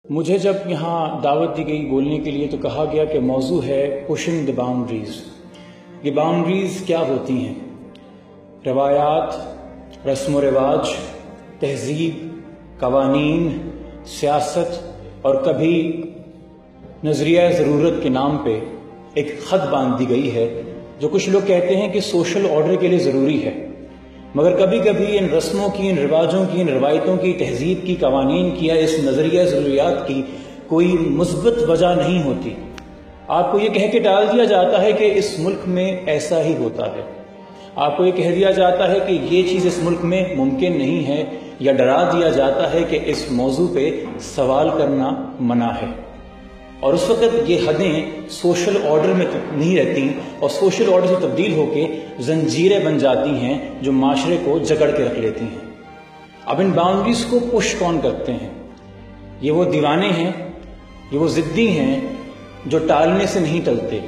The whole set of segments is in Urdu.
مجھے جب یہاں دعوت دی گئی بولنے کے لیے تو کہا گیا کہ موضوع ہے پشنگ دی باؤنڈریز۔ یہ باؤنڈریز کیا ہوتی ہیں؟ روایات، رسم و رواج، تہذیب، قوانین، سیاست اور کبھی نظریہ ضرورت کے نام پہ ایک خط باندھ دی گئی ہے جو کچھ لوگ کہتے ہیں کہ سوشل آرڈر کے لیے ضروری ہے، مگر کبھی کبھی ان رسموں کی، ان رواجوں کی، ان روایتوں کی، تہذیب کی، قوانین کی یا اس نظریہ ضروریات کی کوئی مثبت وجہ نہیں ہوتی۔ آپ کو یہ کہہ کے ٹال دیا جاتا ہے کہ اس ملک میں ایسا ہی ہوتا ہے، آپ کو یہ کہہ دیا جاتا ہے کہ یہ چیز اس ملک میں ممکن نہیں ہے، یا ڈرا دیا جاتا ہے کہ اس موضوع پہ سوال کرنا منع ہے۔ اور اس وقت یہ حدیں سوشل آرڈر میں نہیں رہتی اور سوشل آرڈر سے تبدیل ہو کے زنجیریں بن جاتی ہیں جو معاشرے کو جکڑ کے رکھ لیتی ہیں۔ اب ان باؤنڈریز کو پش کون کرتے ہیں؟ یہ وہ دیوانے ہیں، یہ وہ ضدی ہیں جو ٹالنے سے نہیں ٹلتے،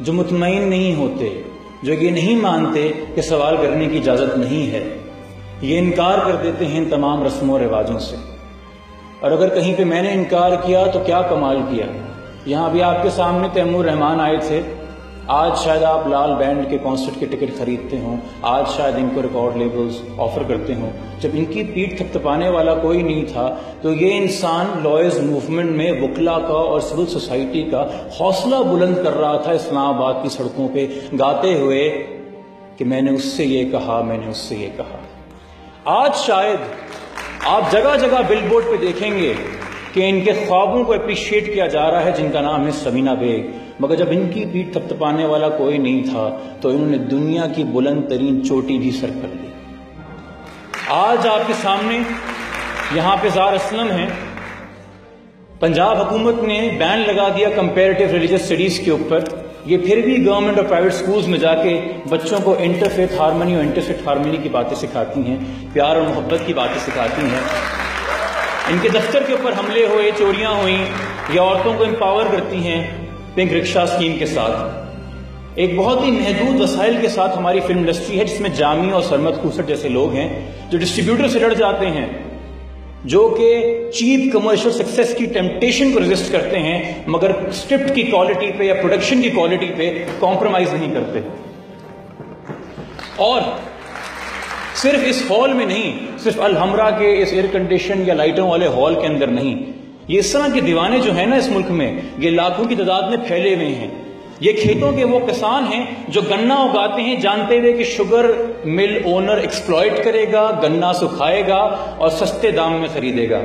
جو مطمئن نہیں ہوتے، جو یہ نہیں مانتے کہ سوال کرنے کی اجازت نہیں ہے، یہ انکار کر دیتے ہیں ان تمام رسموں و رواجوں سے۔ اور اگر کہیں پہ میں نے انکار کیا تو کیا کمال کیا؟ یہاں ابھی آپ کے سامنے تیمور رحمان آئے تھے، آج شاید آپ لال بینڈ کے کانسرٹ کے ٹکٹ خریدتے ہوں، آج شاید ان کو ریکارڈ لیبلز آفر کرتے ہوں۔ جب ان کی پیٹھ تھپتھپانے والا کوئی نہیں تھا تو یہ انسان لائرز موومنٹ میں وکلا کا اور سول سوسائٹی کا حوصلہ بلند کر رہا تھا اسلام آباد کی سڑکوں پہ گاتے ہوئے کہ میں نے اس سے یہ کہا، میں نے اس سے یہ کہا۔ آج شاید آپ جگہ جگہ بل بورڈ پہ دیکھیں گے کہ ان کے خوابوں کو اپریشیٹ کیا جا رہا ہے جن کا نام ہے سمینہ بیگ، مگر جب ان کی پیٹھ تھپتھپانے والا کوئی نہیں تھا تو انہوں نے دنیا کی بلند ترین چوٹی بھی سر کر لی۔ آج آپ کے سامنے یہاں پہ زار اسلم ہیں، پنجاب حکومت نے بین لگا دیا کمپیریٹیو ریلیجس اسٹڈیز کے اوپر، یہ پھر بھی گورنمنٹ اور پرائیویٹ سکولز میں جا کے بچوں کو انٹر فیتھ ہارمنی اور انٹر سیکٹ ہارمنی کی باتیں سکھاتی ہیں، پیار اور محبت کی باتیں سکھاتی ہیں۔ ان کے دفتر کے اوپر حملے ہوئے، چوریاں ہوئیں، یہ عورتوں کو امپاور کرتی ہیں پنک رکشا اسکیم کے ساتھ۔ ایک بہت ہی محدود وسائل کے ساتھ ہماری فلم انڈسٹری ہے جس میں جامی اور سرمد خوسٹ جیسے لوگ ہیں جو ڈسٹریبیوٹر سے لڑ جاتے ہیں، جو کہ چیپ کمرشل سکسیس کی ٹیمپٹیشن کو ریزسٹ کرتے ہیں مگر اسکرپٹ کی کوالٹی پہ یا پروڈکشن کی کوالٹی پہ کمپرومائز نہیں کرتے۔ اور صرف اس ہال میں نہیں، صرف الحمرا کے اس ایئر کنڈیشن یا لائٹوں والے ہال کے اندر نہیں، یہ اس طرح کے دیوانے جو ہیں نا اس ملک میں، یہ لاکھوں کی تعداد میں پھیلے ہوئے ہیں۔ یہ کھیتوں کے وہ کسان ہیں جو گنا اگاتے ہیں جانتے ہوئے کہ شوگر مل اونر ایکسپلائٹ کرے گا، گنا سکھائے گا اور سستے دام میں خریدے گا۔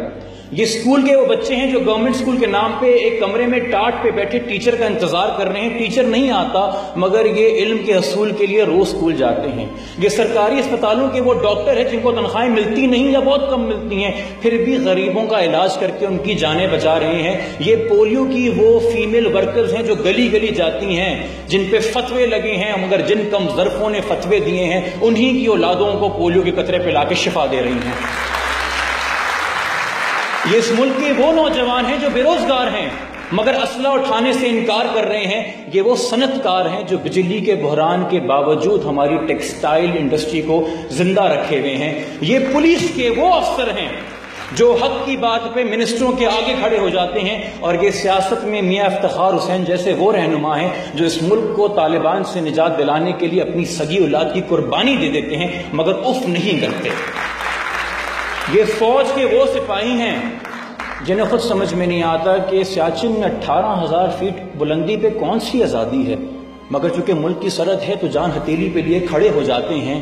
یہ اسکول کے وہ بچے ہیں جو گورنمنٹ اسکول کے نام پہ ایک کمرے میں ٹاٹ پہ بیٹھے ٹیچر کا انتظار کر رہے ہیں، ٹیچر نہیں آتا مگر یہ علم کے حصول کے لیے روز اسکول جاتے ہیں۔ یہ سرکاری اسپتالوں کے وہ ڈاکٹر ہیں جن کو تنخواہیں ملتی نہیں یا بہت کم ملتی ہیں، پھر بھی غریبوں کا علاج کر کے ان کی جانیں بچا رہے ہیں۔ یہ پولیو کی وہ فیمیل ورکرز ہیں جو گلی گلی جاتی ہیں، جن پہ فتوے لگے ہیں مگر جن کم ظرفوں نے فتوے دیے ہیں انہی کی اولادوں کو پولیو کے قطرے پہ لا کے شفا دے رہی ہیں۔ یہ اس ملک کے وہ نوجوان ہیں جو بے روزگار ہیں مگر اسلحہ اٹھانے سے انکار کر رہے ہیں۔ یہ وہ صنعت کار ہیں جو بجلی کے بحران کے باوجود ہماری ٹیکسٹائل انڈسٹری کو زندہ رکھے ہوئے ہیں۔ یہ پولیس کے وہ افسر ہیں جو حق کی بات پہ منسٹروں کے آگے کھڑے ہو جاتے ہیں، اور یہ سیاست میں میاں افتخار حسین جیسے وہ رہنما ہیں جو اس ملک کو طالبان سے نجات دلانے کے لیے اپنی سگی اولاد کی قربانی دے دیتے ہیں مگر اف نہیں کرتے۔ یہ فوج کے وہ سپاہی ہیں جنہیں خود سمجھ میں نہیں آتا کہ سیاچن میں 18,000 فیٹ بلندی پہ کون سی آزادی ہے، مگر چونکہ ملک کی سرحد ہے تو جان ہتھیلی پہ لیے کھڑے ہو جاتے ہیں۔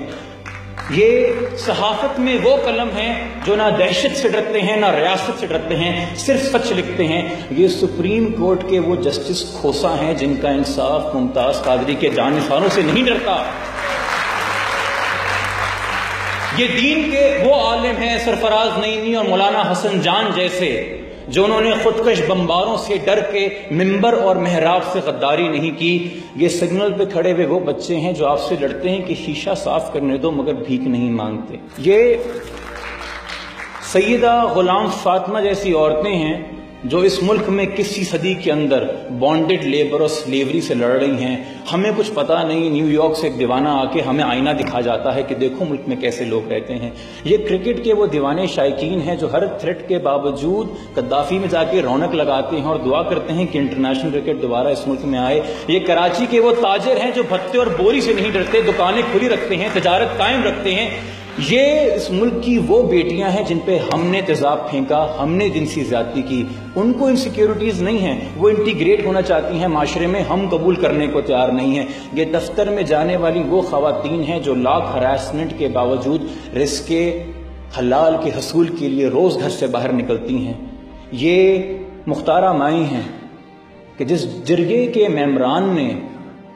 یہ صحافت میں وہ قلم ہیں جو نہ دہشت سے ڈرتے ہیں نہ ریاست سے ڈرتے ہیں، صرف سچ لکھتے ہیں۔ یہ سپریم کورٹ کے وہ جسٹس کھوسا ہیں جن کا انصاف ممتاز قادری کے جانثاروں سے نہیں ڈرتا۔ یہ دین کے وہ عالم ہیں سرفراز نعیمی اور مولانا حسن جان جیسے، جو انہوں نے خودکش بمباروں سے ڈر کے ممبر اور محراب سے غداری نہیں کی۔ یہ سگنل پہ کھڑے ہوئے وہ بچے ہیں جو آپ سے لڑتے ہیں کہ شیشہ صاف کرنے دو مگر بھیک نہیں مانگتے۔ یہ سیدہ غلام فاطمہ جیسی عورتیں ہیں جو اس ملک میں کسی صدی کے اندر بانڈڈ لیبر اور سلیوری سے لڑ رہی ہیں. ہمیں کچھ پتا نہیں، نیو یارک سے ایک دیوانہ آ کے ہمیں آئینہ دکھا جاتا ہے کہ دیکھو ملک میں کیسے لوگ رہتے ہیں. یہ کرکٹ کے وہ دیوانے شائقین ہیں جو ہر تھریٹ کے باوجود قذافی میں جا کے رونق لگاتے ہیں اور دعا کرتے ہیں کہ انٹرنیشنل کرکٹ دوبارہ اس ملک میں آئے. یہ کراچی کے وہ تاجر ہیں جو بھتے اور بوری سے نہیں ڈرتے، دکانیں کھلی رکھتے ہیں، تجارت قائم رکھتے ہیں. یہ اس ملک کی وہ بیٹیاں ہیں جن پہ ہم نے تیزاب پھینکا، ہم نے جنسی زیادتی کی. ان کو انسیکیورٹیز نہیں ہیں، وہ انٹیگریٹ ہونا چاہتی ہیں معاشرے میں، ہم قبول کرنے کو تیار نہیں ہیں. یہ دفتر میں جانے والی وہ خواتین ہیں جو لاکھ ہراسمنٹ کے باوجود رزق حلال کے حصول کے لیے روز گھر سے باہر نکلتی ہیں. یہ مختارہ مائیں ہیں کہ جس جرگے کے ممبران نے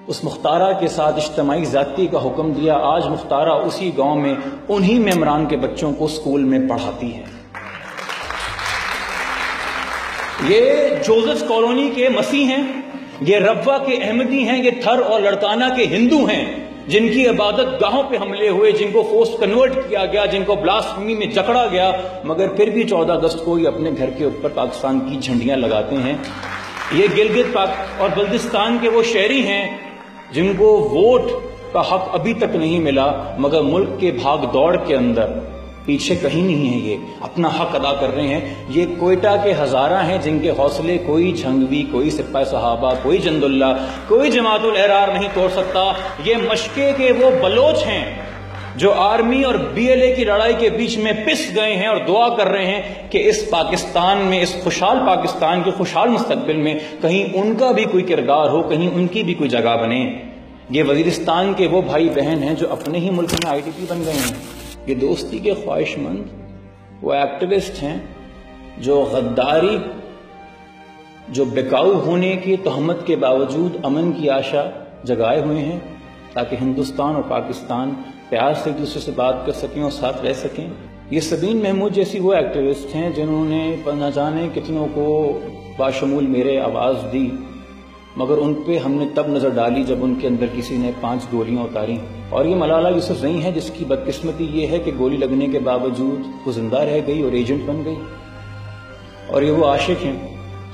اس مختارہ کے ساتھ اجتماعی زیادتی کا حکم دیا، آج مختارہ اسی گاؤں میں انہی ممبران کے بچوں کو اسکول میں پڑھاتی ہے. یہ جوزف کالونی کے مسیح ہیں، یہ ربوہ کے احمدی ہیں، یہ تھر اور لڑکانہ کے ہندو ہیں جن کی عبادت گاہوں پہ حملے ہوئے، جن کو فورس کنورٹ کیا گیا، جن کو بلاسفیمی میں جکڑا گیا، مگر پھر بھی 14 اگست کو یہ اپنے گھر کے اوپر پاکستان کی جھنڈیاں لگاتے ہیں. یہ گلگت اور بلتستان کے وہ شہری ہیں جن کو ووٹ کا حق ابھی تک نہیں ملا، مگر ملک کے بھاگ دوڑ کے اندر پیچھے کہیں نہیں ہیں، یہ اپنا حق ادا کر رہے ہیں. یہ کوئٹہ کے ہزارہ ہیں جن کے حوصلے کوئی جھنگوی، کوئی سپاہ صحابہ، کوئی جند اللہ، کوئی جماعت الاحرار نہیں توڑ سکتا. یہ مشقے کے وہ بلوچ ہیں جو آرمی اور BLA کی لڑائی کے بیچ میں پس گئے ہیں اور دعا کر رہے ہیں کہ اس پاکستان میں، اس خوشحال پاکستان کے خوشحال مستقبل میں کہیں ان کا بھی کوئی کردار ہو، کہیں ان کی بھی کوئی جگہ بنے. یہ وزیرستان کے وہ بھائی بہن ہیں جو اپنے ہی ملک میں IDP بن گئے ہیں. یہ دوستی کے خواہش مند وہ ایکٹیوسٹ ہیں جو غداری، جو بکاؤ ہونے کی تہمت کے باوجود امن کی آشا جگائے ہوئے ہیں تاکہ ہندوستان اور پاکستان پیار سے ایک دوسرے سے بات کر سکیں اور ساتھ رہ سکیں. یہ سبین محمود جیسی وہ ایکٹیوسٹ ہیں جنہوں نے نہ جانے کتنوں کو باشمول میرے آواز دی، مگر ان پہ ہم نے تب نظر ڈالی جب ان کے اندر کسی نے 5 گولیاں اتاری. اور یہ ملالہ یوسفزئی ہے جس کی بدقسمتی یہ ہے کہ گولی لگنے کے باوجود وہ زندہ رہ گئی اور ایجنٹ بن گئی. اور یہ وہ عاشق ہیں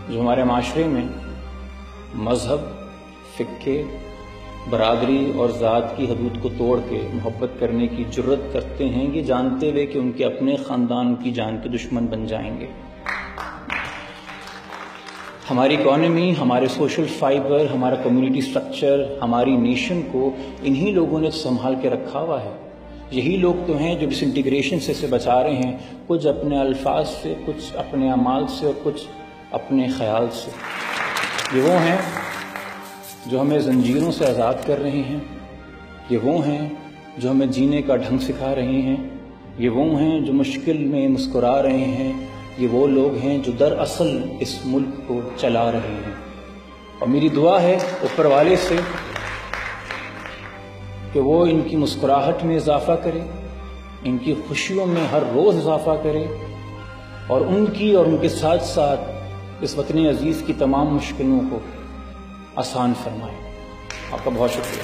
جو ہمارے معاشرے میں مذہب، فقہ، برادری اور ذات کی حدود کو توڑ کے محبت کرنے کی جرت کرتے ہیں، یہ جانتے ہوئے کہ ان کے اپنے خاندان کی جان کے دشمن بن جائیں گے. ہماری اکانومی، ہمارے سوشل فائبر، ہمارا کمیونٹی سٹرکچر، ہماری نیشن کو انہی لوگوں نے سنبھال کے رکھا ہوا ہے. یہی لوگ تو ہیں جو ڈس انٹیگریشن سے بچا رہے ہیں، کچھ اپنے الفاظ سے، کچھ اپنے اعمال سے اور کچھ اپنے خیال سے. یہ وہ ہیں جو ہمیں زنجیروں سے آزاد کر رہے ہیں، یہ وہ ہیں جو ہمیں جینے کا ڈھنگ سکھا رہے ہیں، یہ وہ ہیں جو مشکل میں مسکرا رہے ہیں، یہ وہ لوگ ہیں جو دراصل اس ملک کو چلا رہے ہیں. اور میری دعا ہے اوپر والے سے کہ وہ ان کی مسکراہٹ میں اضافہ کرے، ان کی خوشیوں میں ہر روز اضافہ کرے، اور ان کی اور ان کے ساتھ ساتھ اس وطن عزیز کی تمام مشکلوں کو آسان فرمائے. آپ کا بہت شکریہ.